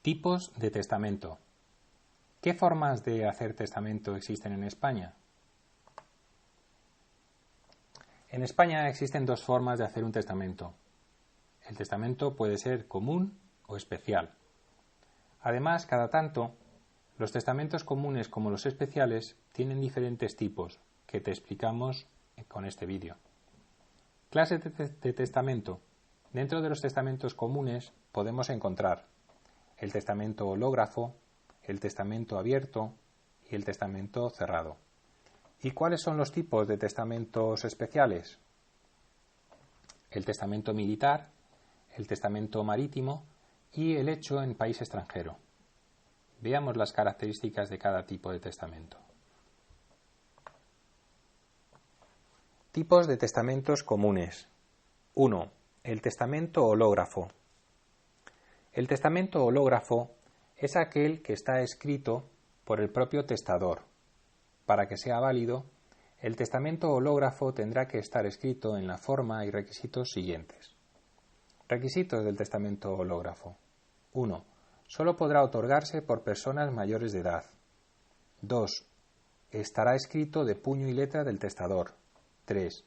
Tipos de testamento. ¿Qué formas de hacer testamento existen en España? En España existen dos formas de hacer un testamento. El testamento puede ser común o especial. Además, cada tanto, los testamentos comunes como los especiales tienen diferentes tipos que te explicamos con este vídeo. Clases de testamento. Dentro de los testamentos comunes podemos encontrar el testamento hológrafo, el testamento abierto y el testamento cerrado. ¿Y cuáles son los tipos de testamentos especiales? El testamento militar, el testamento marítimo y el hecho en país extranjero. Veamos las características de cada tipo de testamento. Tipos de testamentos comunes. 1. El testamento hológrafo. El testamento hológrafo es aquel que está escrito por el propio testador. Para que sea válido, el testamento hológrafo tendrá que estar escrito en la forma y requisitos siguientes. Requisitos del testamento hológrafo. 1. Solo podrá otorgarse por personas mayores de edad. 2. Estará escrito de puño y letra del testador. 3.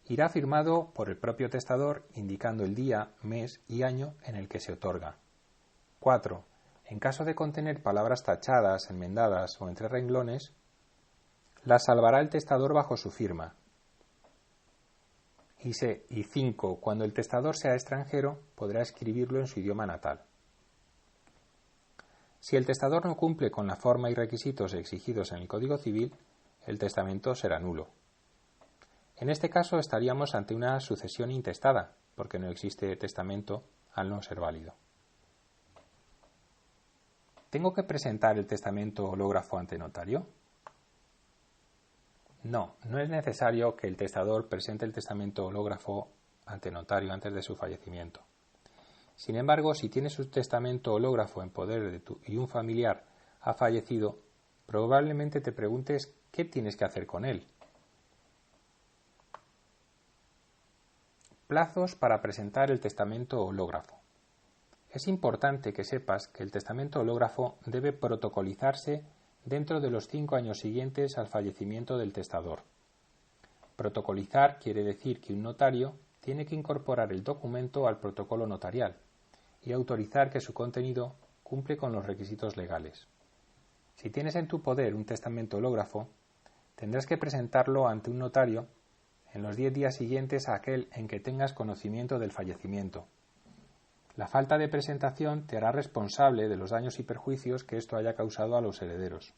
Irá firmado por el propio testador indicando el día, mes y año en el que se otorga. 4. En caso de contener palabras tachadas, enmendadas o entre renglones, las salvará el testador bajo su firma. Y 5. Cuando el testador sea extranjero, podrá escribirlo en su idioma natal. Si el testador no cumple con la forma y requisitos exigidos en el Código Civil, el testamento será nulo. En este caso estaríamos ante una sucesión intestada, porque no existe testamento al no ser válido. ¿Tengo que presentar el testamento hológrafo ante notario? No, no es necesario que el testador presente el testamento hológrafo ante notario antes de su fallecimiento. Sin embargo, si tienes un testamento hológrafo en poder y un familiar ha fallecido, probablemente te preguntes qué tienes que hacer con él. Plazos para presentar el testamento hológrafo. Es importante que sepas que el testamento hológrafo debe protocolizarse dentro de los 5 años siguientes al fallecimiento del testador. Protocolizar quiere decir que un notario tiene que incorporar el documento al protocolo notarial y autorizar que su contenido cumple con los requisitos legales. Si tienes en tu poder un testamento hológrafo, tendrás que presentarlo ante un notario en los 10 días siguientes a aquel en que tengas conocimiento del fallecimiento. La falta de presentación te hará responsable de los daños y perjuicios que esto haya causado a los herederos.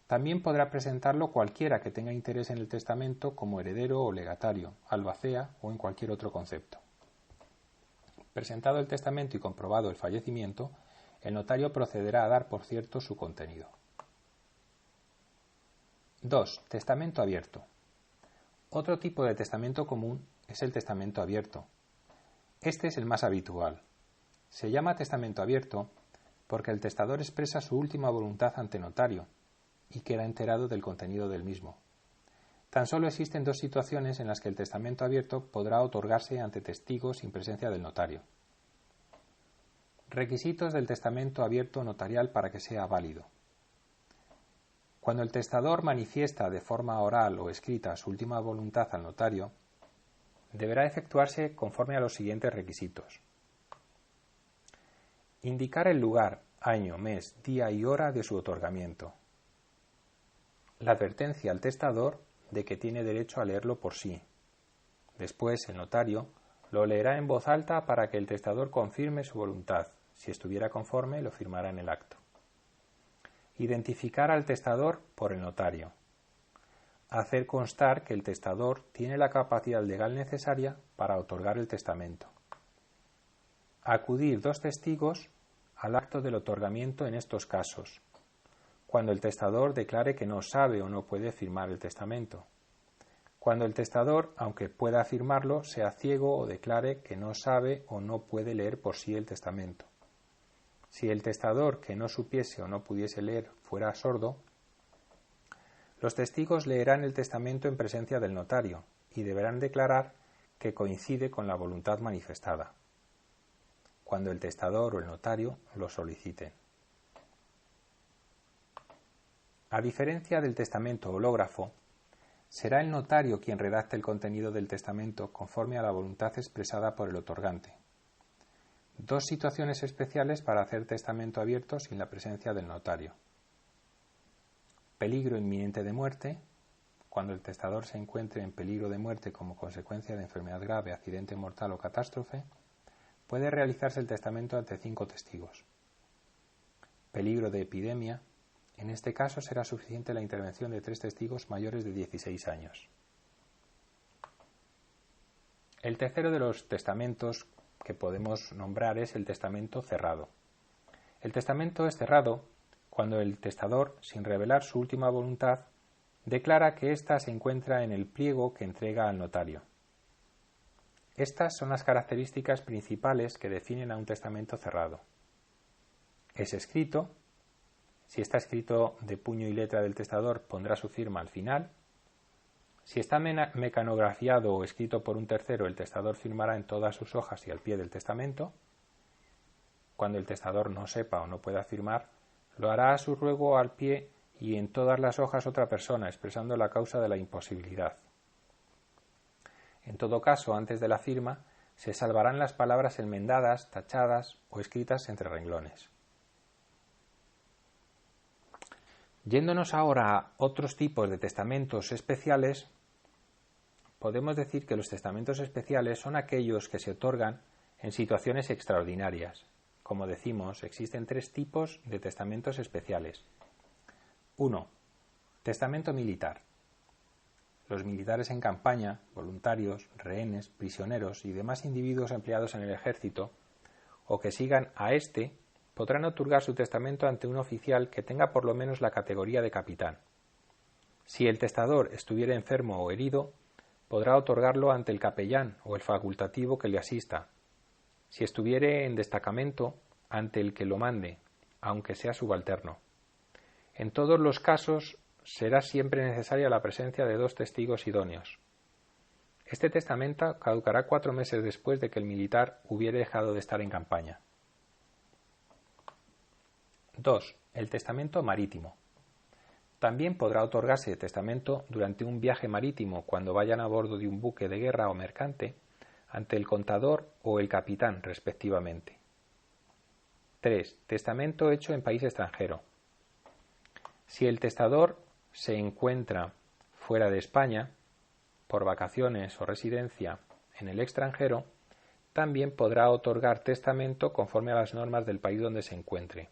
También podrá presentarlo cualquiera que tenga interés en el testamento como heredero o legatario, albacea o en cualquier otro concepto. Presentado el testamento y comprobado el fallecimiento, el notario procederá a dar por cierto su contenido. 2. Testamento abierto. Otro tipo de testamento común es el testamento abierto. Este es el más habitual. Se llama testamento abierto porque el testador expresa su última voluntad ante notario y queda enterado del contenido del mismo. Tan solo existen dos situaciones en las que el testamento abierto podrá otorgarse ante testigos sin presencia del notario. Requisitos del testamento abierto notarial para que sea válido. Cuando el testador manifiesta de forma oral o escrita su última voluntad al notario, deberá efectuarse conforme a los siguientes requisitos. Indicar el lugar, año, mes, día y hora de su otorgamiento. La advertencia al testador de que tiene derecho a leerlo por sí. Después, el notario lo leerá en voz alta para que el testador confirme su voluntad. Si estuviera conforme, lo firmará en el acto. Identificar al testador por el notario. Hacer constar que el testador tiene la capacidad legal necesaria para otorgar el testamento. Acudir 2 testigos al acto del otorgamiento en estos casos. Cuando el testador declare que no sabe o no puede firmar el testamento. Cuando el testador, aunque pueda firmarlo, sea ciego o declare que no sabe o no puede leer por sí el testamento. Si el testador que no supiese o no pudiese leer fuera sordo, los testigos leerán el testamento en presencia del notario y deberán declarar que coincide con la voluntad manifestada. cuando el testador o el notario lo soliciten. A diferencia del testamento hológrafo, será el notario quien redacte el contenido del testamento conforme a la voluntad expresada por el otorgante. Dos situaciones especiales para hacer testamento abierto sin la presencia del notario. Peligro inminente de muerte, cuando el testador se encuentre en peligro de muerte como consecuencia de enfermedad grave, accidente mortal o catástrofe, puede realizarse el testamento ante 5 testigos. Peligro de epidemia, en este caso será suficiente la intervención de 3 testigos mayores de 16 años. El tercero de los testamentos que podemos nombrar es el testamento cerrado. El testamento es cerrado cuando el testador, sin revelar su última voluntad, declara que ésta se encuentra en el pliego que entrega al notario. Estas son las características principales que definen a un testamento cerrado. Es escrito. Si está escrito de puño y letra del testador, pondrá su firma al final. Si está mecanografiado o escrito por un tercero, el testador firmará en todas sus hojas y al pie del testamento. Cuando el testador no sepa o no pueda firmar, lo hará a su ruego al pie y en todas las hojas otra persona, expresando la causa de la imposibilidad. En todo caso, antes de la firma, se salvarán las palabras enmendadas, tachadas o escritas entre renglones. Yéndonos ahora a otros tipos de testamentos especiales, podemos decir que los testamentos especiales son aquellos que se otorgan en situaciones extraordinarias. Como decimos, existen 3 tipos de testamentos especiales. 1. Testamento militar. Los militares en campaña, voluntarios, rehenes, prisioneros y demás individuos empleados en el ejército o que sigan a éste podrán otorgar su testamento ante un oficial que tenga por lo menos la categoría de capitán. Si el testador estuviera enfermo o herido, podrá otorgarlo ante el capellán o el facultativo que le asista. Si estuviere en destacamento, ante el que lo mande, aunque sea subalterno. En todos los casos será siempre necesaria la presencia de 2 testigos idóneos. Este testamento caducará 4 meses después de que el militar hubiere dejado de estar en campaña. 2. El testamento marítimo. También podrá otorgarse testamento durante un viaje marítimo cuando vayan a bordo de un buque de guerra o mercante ante el contador o el capitán, respectivamente. 3. Testamento hecho en país extranjero. Si el testador se encuentra fuera de España, por vacaciones o residencia en el extranjero, también podrá otorgar testamento conforme a las normas del país donde se encuentre.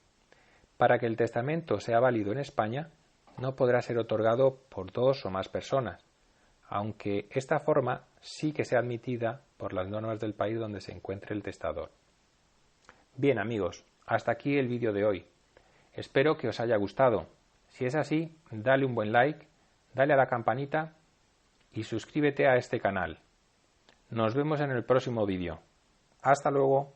Para que el testamento sea válido en España, no podrá ser otorgado por 2 o más personas, aunque esta forma sí que sea admitida por las normas del país donde se encuentre el testador. Bien amigos, hasta aquí el vídeo de hoy. Espero que os haya gustado. Si es así, dale un buen like, dale a la campanita y suscríbete a este canal. Nos vemos en el próximo vídeo. Hasta luego.